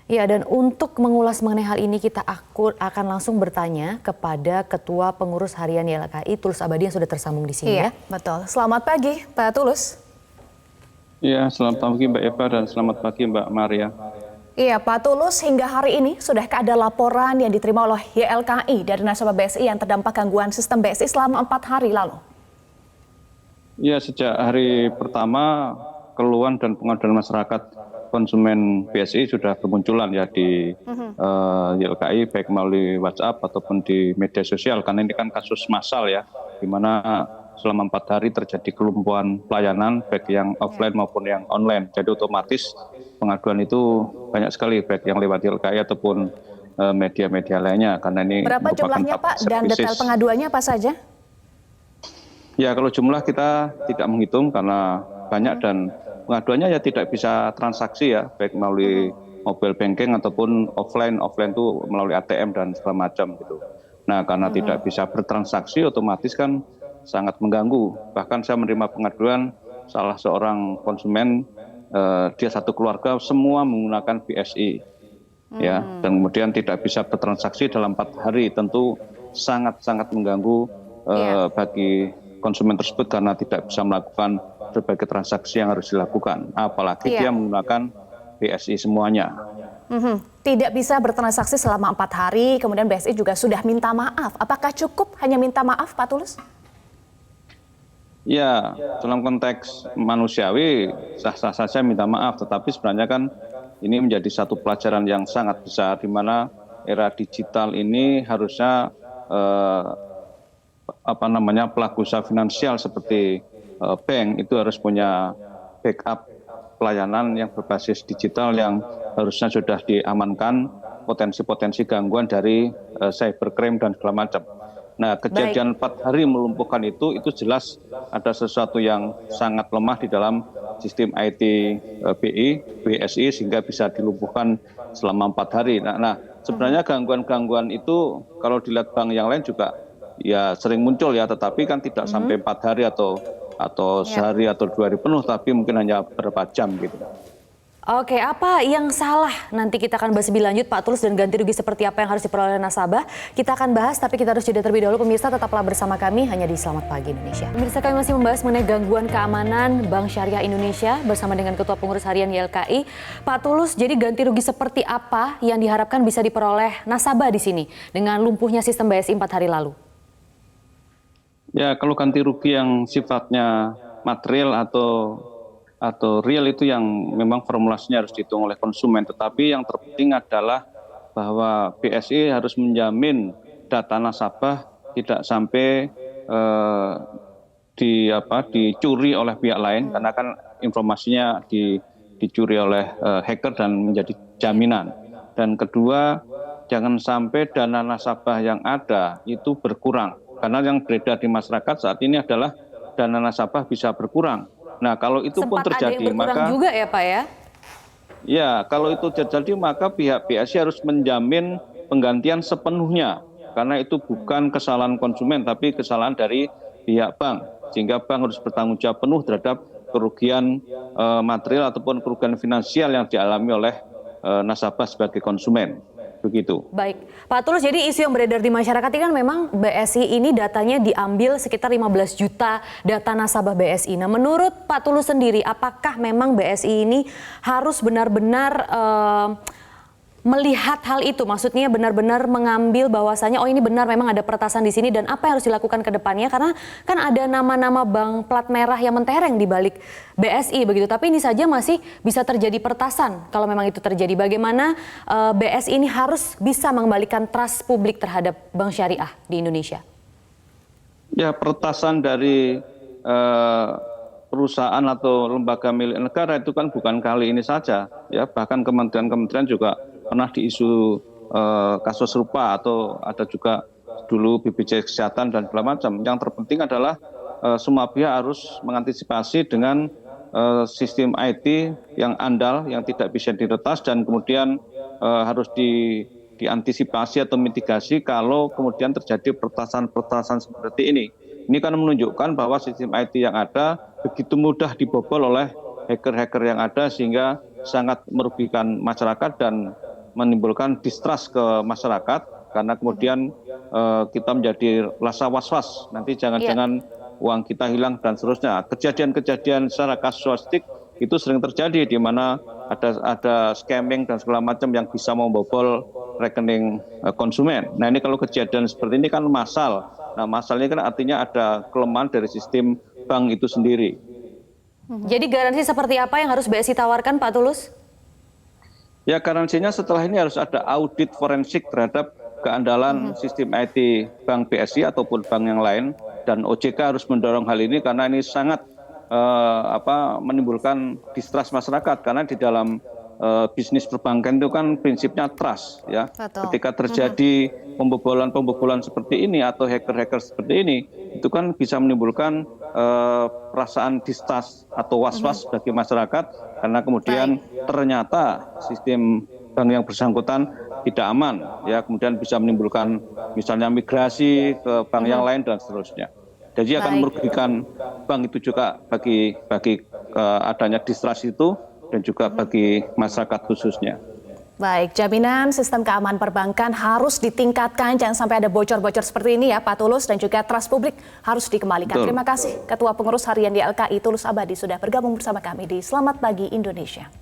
Ya, dan untuk mengulas mengenai hal ini kita akan langsung bertanya kepada Ketua Pengurus Harian YLKI Tulus Abadi yang sudah tersambung di sini ya. Iya, betul. Selamat pagi, Pak Tulus. Iya, selamat pagi Mbak Eva dan selamat pagi Mbak Maria. Iya, Pak Tulus, hingga hari ini sudahkah ada laporan yang diterima oleh YLKI dari nasabah BSI yang terdampak gangguan sistem BSI selama 4 hari lalu? Ya, sejak hari pertama keluhan dan pengaduan masyarakat konsumen BSI sudah bermunculan ya di YLKI baik melalui WhatsApp ataupun di media sosial, karena ini kan kasus massal ya, di mana selama 4 hari terjadi kelumpuhan pelayanan baik yang offline maupun yang online. Jadi otomatis pengaduan itu banyak sekali baik yang lewat YLKI ataupun media-media lainnya, karena ini berapa jumlahnya Pak dan detail pengaduannya apa saja? Ya, kalau jumlah kita tidak menghitung karena banyak dan pengaduannya ya tidak bisa transaksi ya, baik melalui mobile banking ataupun offline itu melalui ATM dan segala macam gitu. Nah, karena tidak bisa bertransaksi otomatis kan sangat mengganggu. Bahkan saya menerima pengaduan salah seorang konsumen, dia satu keluarga semua menggunakan BSI ya, dan kemudian tidak bisa bertransaksi dalam 4 hari, tentu sangat-sangat mengganggu bagi konsumen tersebut karena tidak bisa melakukan berbagai transaksi yang harus dilakukan, apalagi dia menggunakan BSI semuanya. Tidak bisa bertransaksi selama 4 hari, kemudian BSI juga sudah minta maaf. Apakah cukup hanya minta maaf, Pak Tulus? Ya, dalam konteks manusiawi sah-sah saja minta maaf, tetapi sebenarnya kan ini menjadi satu pelajaran yang sangat besar, di mana era digital ini harusnya pelaku usaha finansial seperti bank itu harus punya backup pelayanan yang berbasis digital yang harusnya sudah diamankan potensi-potensi gangguan dari cybercrime dan segala macam. Nah, kejadian 4 hari melumpuhkan itu jelas ada sesuatu yang sangat lemah di dalam sistem IT BSI sehingga bisa dilumpuhkan selama 4 hari. Nah, sebenarnya gangguan-gangguan itu kalau dilihat bank yang lain juga ya sering muncul ya, tetapi kan tidak sampai 4 hari atau sehari atau 2 hari penuh, tapi mungkin hanya beberapa jam gitu. Oke, apa yang salah? Nanti kita akan bahas lebih lanjut Pak Tulus, dan ganti rugi seperti apa yang harus diperoleh nasabah. Kita akan bahas, tapi kita harus jeda terlebih dahulu. Pemirsa, tetaplah bersama kami hanya di Selamat Pagi Indonesia. Pemirsa, kami masih membahas mengenai gangguan keamanan Bank Syariah Indonesia bersama dengan Ketua Pengurus Harian YLKI. Pak Tulus, jadi ganti rugi seperti apa yang diharapkan bisa diperoleh nasabah di sini dengan lumpuhnya sistem BSI 4 hari lalu? Ya, kalau ganti rugi yang sifatnya material atau real itu yang memang formulasinya harus dihitung oleh konsumen. Tetapi yang terpenting adalah bahwa BSI harus menjamin data nasabah tidak sampai dicuri oleh pihak lain, karena kan informasinya dicuri oleh hacker dan menjadi jaminan. Dan kedua, jangan sampai dana nasabah yang ada itu berkurang. Karena yang beredar di masyarakat saat ini adalah dana nasabah bisa berkurang. Nah, kalau itu pun terjadi, maka juga ya Pak ya? Ya, kalau itu terjadi maka pihak BSI harus menjamin penggantian sepenuhnya, karena itu bukan kesalahan konsumen tapi kesalahan dari pihak bank, sehingga bank harus bertanggung jawab penuh terhadap kerugian material ataupun kerugian finansial yang dialami oleh nasabah sebagai konsumen. Begitu. Baik, Pak Tulus, jadi isu yang beredar di masyarakat ini kan memang BSI ini datanya diambil sekitar 15 juta data nasabah BSI. Nah, menurut Pak Tulus sendiri, apakah memang BSI ini harus benar-benar melihat hal itu? Maksudnya benar-benar mengambil bahwasanya oh ini benar memang ada peretasan di sini, dan apa yang harus dilakukan ke depannya? Karena kan ada nama-nama bank plat merah yang mentereng di balik BSI begitu. Tapi ini saja masih bisa terjadi peretasan. Kalau memang itu terjadi, bagaimana BSI ini harus bisa mengembalikan trust publik terhadap bank syariah di Indonesia? Ya, peretasan dari perusahaan atau lembaga milik negara itu kan bukan kali ini saja ya, bahkan kementerian-kementerian juga pernah diisu kasus serupa, atau ada juga dulu BPJS Kesehatan dan segala macam. Yang terpenting adalah semua pihak harus mengantisipasi dengan sistem IT yang andal, yang tidak bisa diretas, dan kemudian harus diantisipasi atau mitigasi kalau kemudian terjadi peretasan seperti ini. Ini kan menunjukkan bahwa sistem IT yang ada begitu mudah dibobol oleh hacker-hacker yang ada, sehingga sangat merugikan masyarakat dan menimbulkan distrust ke masyarakat karena kemudian kita menjadi rasa was-was nanti jangan-jangan uang kita hilang dan seterusnya. Kejadian-kejadian secara kasuistik itu sering terjadi di mana ada scamming dan segala macam yang bisa membobol rekening konsumen. Nah ini kalau kejadian seperti ini kan massal. Nah massalnya kan artinya ada kelemahan dari sistem bank itu sendiri. Jadi garansi seperti apa yang harus BSI tawarkan Pak Tulus? Ya garansinya setelah ini harus ada audit forensik terhadap keandalan sistem IT Bank BSI ataupun bank yang lain, dan OJK harus mendorong hal ini karena ini sangat menimbulkan distrust masyarakat karena di dalam bisnis perbankan itu kan prinsipnya trust ya. Betul. Ketika terjadi pembobolan seperti ini atau hacker-hacker seperti ini, itu kan bisa menimbulkan perasaan distrust atau was-was bagi masyarakat karena kemudian ternyata sistem bank yang bersangkutan tidak aman ya, kemudian bisa menimbulkan misalnya migrasi ke bank yang lain dan seterusnya. Jadi akan merugikan bank itu juga bagi adanya distrust itu dan juga bagi masyarakat khususnya. Baik, jaminan sistem keamanan perbankan harus ditingkatkan, jangan sampai ada bocor-bocor seperti ini ya Pak Tulus, dan juga trust publik harus dikembalikan. Betul. Terima kasih Ketua Pengurus Harian YLKI Tulus Abadi sudah bergabung bersama kami di Selamat Pagi Indonesia.